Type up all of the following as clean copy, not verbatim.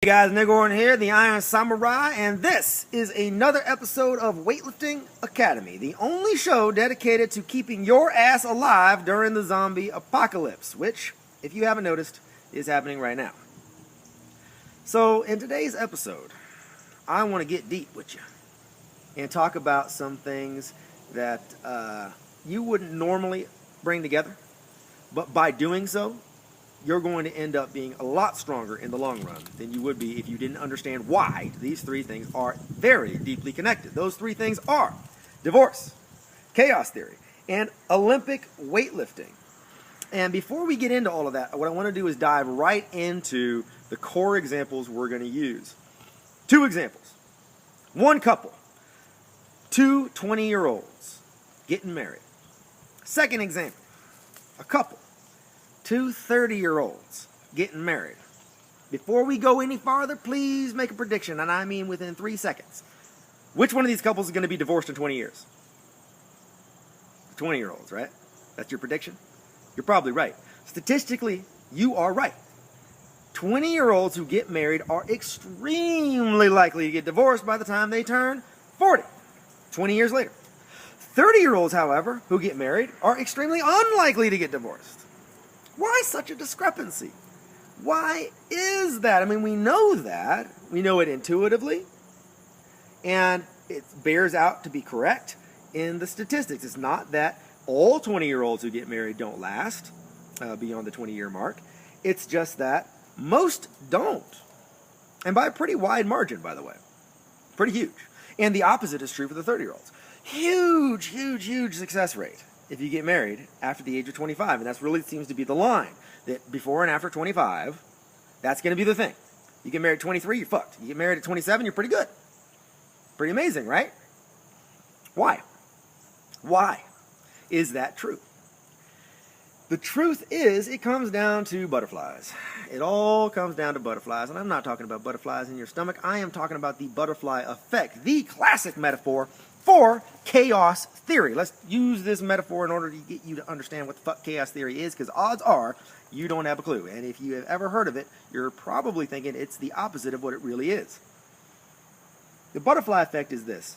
Hey guys, Nick Orton here, the Iron Samurai, and this is another episode of Weightlifting Academy, the only show dedicated to keeping your ass alive during the zombie apocalypse, which, if you haven't noticed, is happening right now. So, in today's episode, I want to get deep with you and talk about some things that you wouldn't normally bring together, but by doing so, you're going to end up being a lot stronger in the long run than you would be if you didn't understand why these three things are very deeply connected. Those three things are divorce, chaos theory, and Olympic weightlifting. And before we get into all of that, what I want to do is dive right into the core examples we're going to use. Two examples. One couple, two 20-year-olds getting married. Second example, a couple, two 30-year-olds getting married. Before we go any farther, please make a prediction, and I mean within 3 seconds. Which one of these couples is going to be divorced in 20 years? The 20-year-olds, right? That's your prediction? You're probably right. Statistically, you are right. 20-year-olds who get married are extremely likely to get divorced by the time they turn 40, 20 years later. 30-year-olds, however, who get married are extremely unlikely to get divorced. Why such a discrepancy? Why is that? I mean, we know that. We know it intuitively. And it bears out to be correct in the statistics. It's not that all 20-year-olds who get married don't last beyond the 20-year mark. It's just that most don't. And by a pretty wide margin, by the way. Pretty huge. And the opposite is true for the 30-year-olds. Huge, huge, huge success rate if you get married after the age of 25. And that's really seems to be the line. That before and after 25, that's going to be the thing. You get married at 23, you're fucked. You get married at 27, you're pretty good. Pretty amazing, right? Why? Why is that true? The truth is, it comes down to butterflies. It all comes down to butterflies. And I'm not talking about butterflies in your stomach. I am talking about the butterfly effect, the classic metaphor for chaos theory. Let's use this metaphor in order to get you to understand what the fuck chaos theory is, because odds are you don't have a clue. And if you have ever heard of it, you're probably thinking it's the opposite of what it really is. The butterfly effect is this.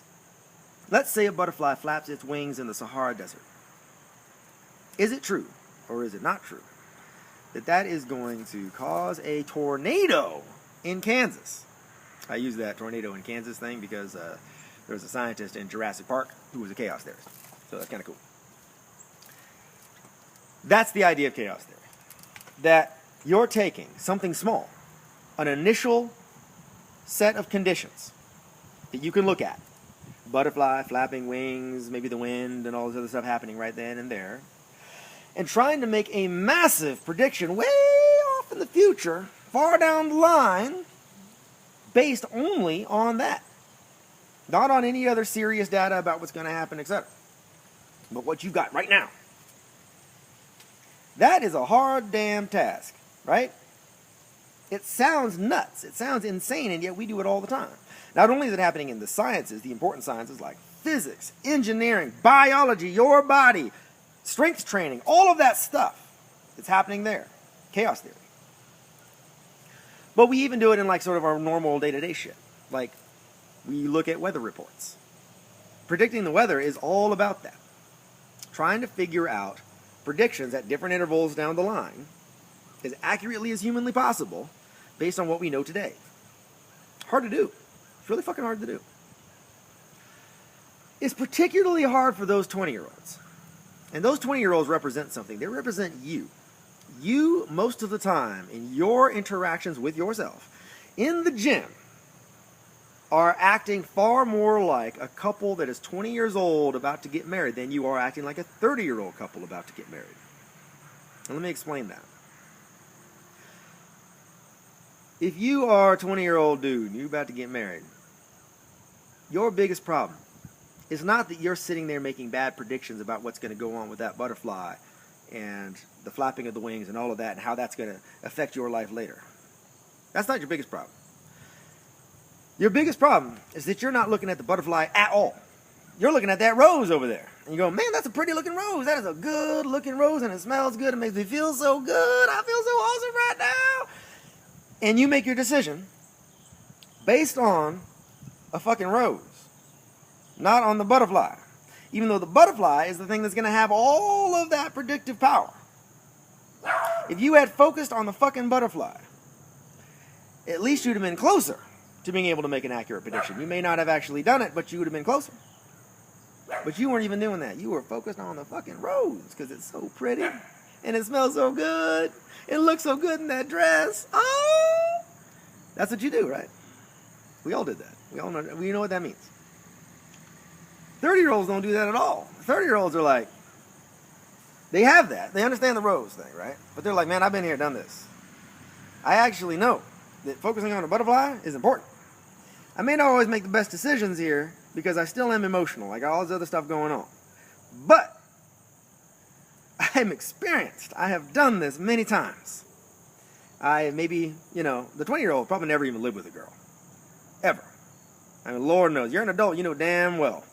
Let's say a butterfly flaps its wings in the Sahara Desert. Is it true, or is it not true, that is going to cause a tornado in Kansas? I use that tornado in Kansas thing because there was a scientist in Jurassic Park who was a chaos theorist. So that's kind of cool. That's the idea of chaos theory. That you're taking something small, an initial set of conditions that you can look at. Butterfly, flapping wings, maybe the wind, and all this other stuff happening right then and there. And trying to make a massive prediction way off in the future, far down the line, based only on that. Not on any other serious data about what's going to happen, etc. But what you've got right now. That is a hard damn task, right? It sounds nuts. It sounds insane, and yet we do it all the time. Not only is it happening in the sciences, the important sciences like physics, engineering, biology, your body, strength training, all of that stuff. It's happening there. Chaos theory. But we even do it in like sort of our normal day-to-day shit. Like, we look at weather reports. Predicting the weather is all about that. Trying to figure out predictions at different intervals down the line as accurately as humanly possible based on what we know today. Hard to do. It's really fucking hard to do. It's particularly hard for those 20-year-olds. And those 20-year-olds represent something. They represent you. You, most of the time, in your interactions with yourself, in the gym, are acting far more like a couple that is 20 years old about to get married than you are acting like a 30-year-old couple about to get married. And let me explain that. If you are a 20-year-old dude and you're about to get married, your biggest problem is not that you're sitting there making bad predictions about what's going to go on with that butterfly and the flapping of the wings and all of that and how that's going to affect your life later. That's not your biggest problem. Your biggest problem is that you're not looking at the butterfly at all. You're looking at that rose over there. And you go, man, that's a pretty looking rose. That is a good looking rose and it smells good. It makes me feel so good. I feel so awesome right now. And you make your decision based on a fucking rose, not on the butterfly. Even though the butterfly is the thing that's going to have all of that predictive power. If you had focused on the fucking butterfly, at least you'd have been closer to being able to make an accurate prediction. You may not have actually done it, but you would have been closer. But you weren't even doing that. You were focused on the fucking rose because it's so pretty and it smells so good. It looks so good in that dress. Oh! That's what you do, right? We all did that. We know what that means. 30-year-olds don't do that at all. 30-year-olds are like, they have that. They understand the rose thing, right? But they're like, man, I've been here, done this. I actually know that focusing on a butterfly is important. I may not always make the best decisions here because I still am emotional. I got all this other stuff going on. But I'm experienced. I have done this many times. The 20-year-old probably never even lived with a girl. Ever. I mean, Lord knows. You're an adult. You know damn well.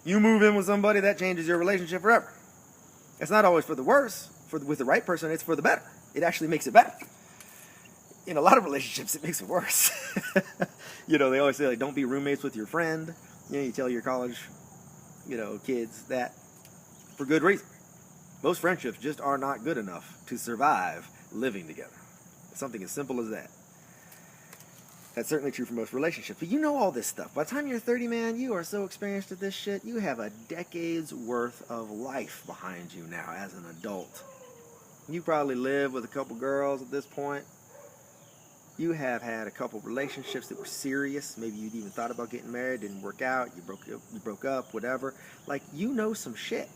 You move in with somebody, that changes your relationship forever. It's not always for the worse. With the right person, it's for the better. It actually makes it better. In a lot of relationships, it makes it worse. They always say, like, don't be roommates with your friend. You tell your college, kids that for good reason. Most friendships just are not good enough to survive living together. It's something as simple as that. That's certainly true for most relationships. But you know all this stuff. By the time you're 30, man, you are so experienced at this shit. You have a decade's worth of life behind you now as an adult. You probably live with a couple girls at this point. You have had a couple relationships that were serious. Maybe you'd even thought about getting married, didn't work out, you broke up, whatever. Like, you know some shit.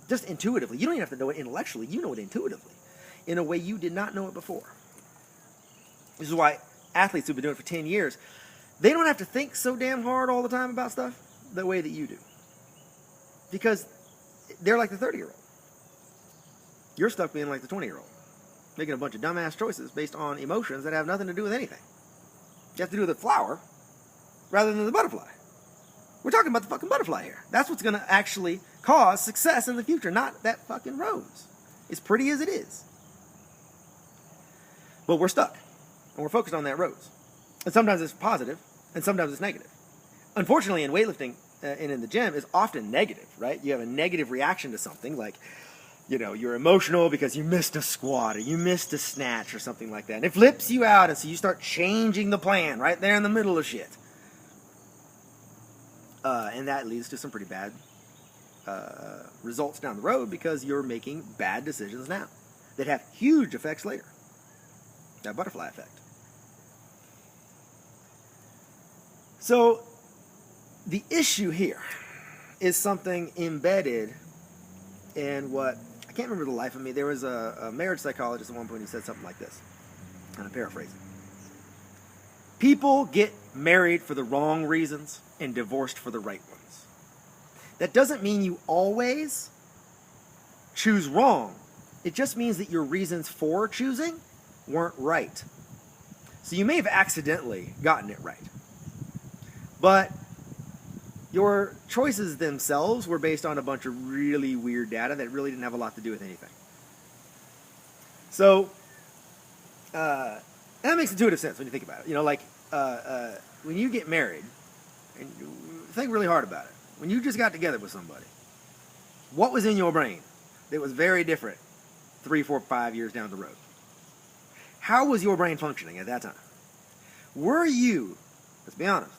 Just intuitively. You don't even have to know it intellectually. You know it intuitively. In a way you did not know it before. This is why athletes who've been doing it for 10 years, they don't have to think so damn hard all the time about stuff the way that you do. Because they're like the 30-year-old. You're stuck being like the 20-year-old. Making a bunch of dumbass choices based on emotions that have nothing to do with anything. You have to do with the flower rather than the butterfly. We're talking about the fucking butterfly here. That's what's going to actually cause success in the future, not that fucking rose. As pretty as it is. But we're stuck. And we're focused on that rose. And sometimes it's positive, and sometimes it's negative. Unfortunately, in weightlifting and in the gym, it's often negative, right? You have a negative reaction to something, like, you're emotional because you missed a squat or you missed a snatch or something like that. And it flips you out, and so you start changing the plan right there in the middle of shit. And that leads to some pretty bad results down the road because you're making bad decisions now that have huge effects later. That butterfly effect. So, the issue here is something embedded in what, I can't remember the life of me, there was a marriage psychologist at one point who said something like this, and I'm paraphrasing. People get married for the wrong reasons and divorced for the right ones. That doesn't mean you always choose wrong. It just means that your reasons for choosing weren't right. So you may have accidentally gotten it right. But your choices themselves were based on a bunch of really weird data that really didn't have a lot to do with anything. So, and that makes intuitive sense when you think about it. When you get married, and you think really hard about it, when you just got together with somebody, what was in your brain that was very different 3, 4, 5 years down the road? How was your brain functioning at that time? Were you, let's be honest,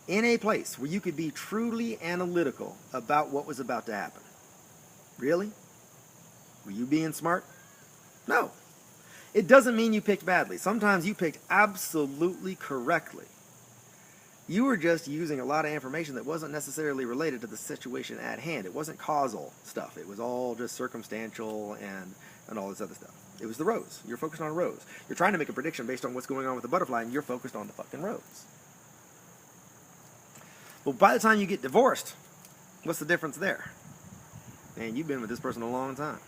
in a place where you could be truly analytical about what was about to happen? Really? Were you being smart? No. It doesn't mean you picked badly. Sometimes you picked absolutely correctly. You were just using a lot of information that wasn't necessarily related to the situation at hand. It wasn't causal stuff. It was all just circumstantial and all this other stuff. It was the rose. You're focused on a rose. You're trying to make a prediction based on what's going on with the butterfly, and you're focused on the fucking rose. Well, by the time you get divorced, what's the difference there? Man, you've been with this person a long time.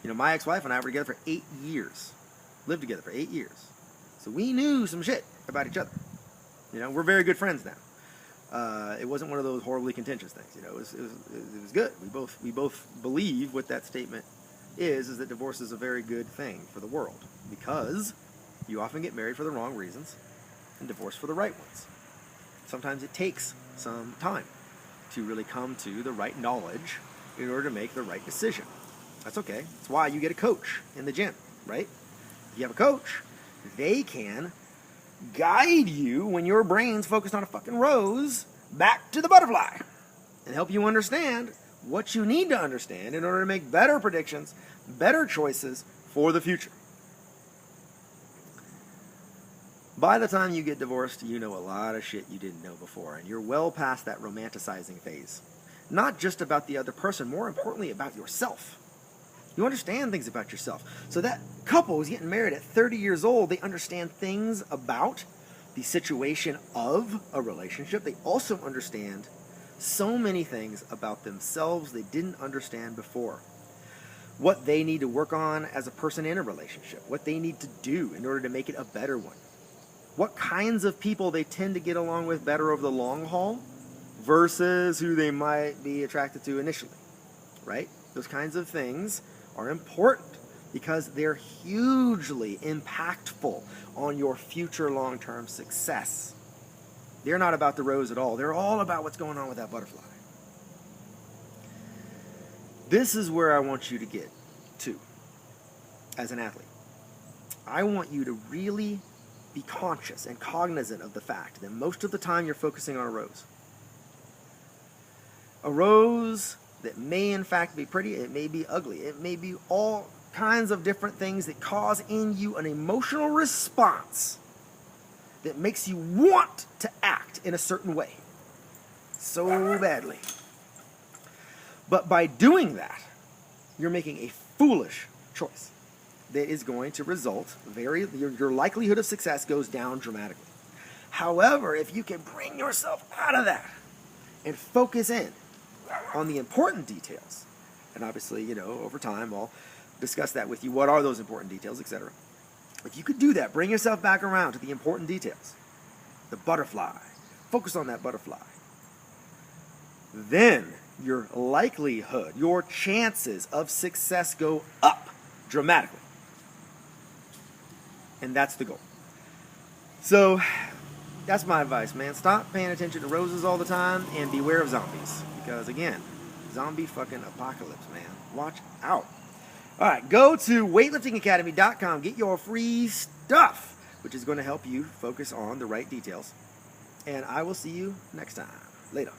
My ex-wife and I were together for 8 years. Lived together for 8 years. So we knew some shit about each other. We're very good friends now. It wasn't one of those horribly contentious things. It was good. We both believe what that statement is that divorce is a very good thing for the world, because you often get married for the wrong reasons, and divorce for the right ones. Sometimes it takes some time to really come to the right knowledge in order to make the right decision. That's okay. That's why you get a coach in the gym, right? If you have a coach, they can guide you when your brain's focused on a fucking rose back to the butterfly and help you understand what you need to understand in order to make better predictions, better choices for the future. By the time you get divorced, you know a lot of shit you didn't know before, and you're well past that romanticizing phase. Not just about the other person, more importantly about yourself. You understand things about yourself. So that couple who's getting married at 30 years old, they understand things about the situation of a relationship. They also understand so many things about themselves they didn't understand before. What they need to work on as a person in a relationship. What they need to do in order to make it a better one. What kinds of people they tend to get along with better over the long haul versus who they might be attracted to initially, right? Those kinds of things are important because they're hugely impactful on your future long-term success. They're not about the rose at all. They're all about what's going on with that butterfly. This is where I want you to get to as an athlete. I want you to really be conscious and cognizant of the fact that most of the time you're focusing on a rose. A rose that may in fact be pretty, it may be ugly, it may be all kinds of different things that cause in you an emotional response that makes you want to act in a certain way so badly. But by doing that, you're making a foolish choice that is going to result, your likelihood of success goes down dramatically. However, if you can bring yourself out of that and focus in on the important details, and obviously, over time I'll discuss that with you. What are those important details, etc. If you could do that, bring yourself back around to the important details, the butterfly, focus on that butterfly, then your likelihood, your chances of success go up dramatically. And that's the goal. So that's my advice, man. Stop paying attention to roses all the time and beware of zombies. Because again, zombie fucking apocalypse, man. Watch out. All right, go to weightliftingacademy.com. Get your free stuff, which is going to help you focus on the right details. And I will see you next time. Later.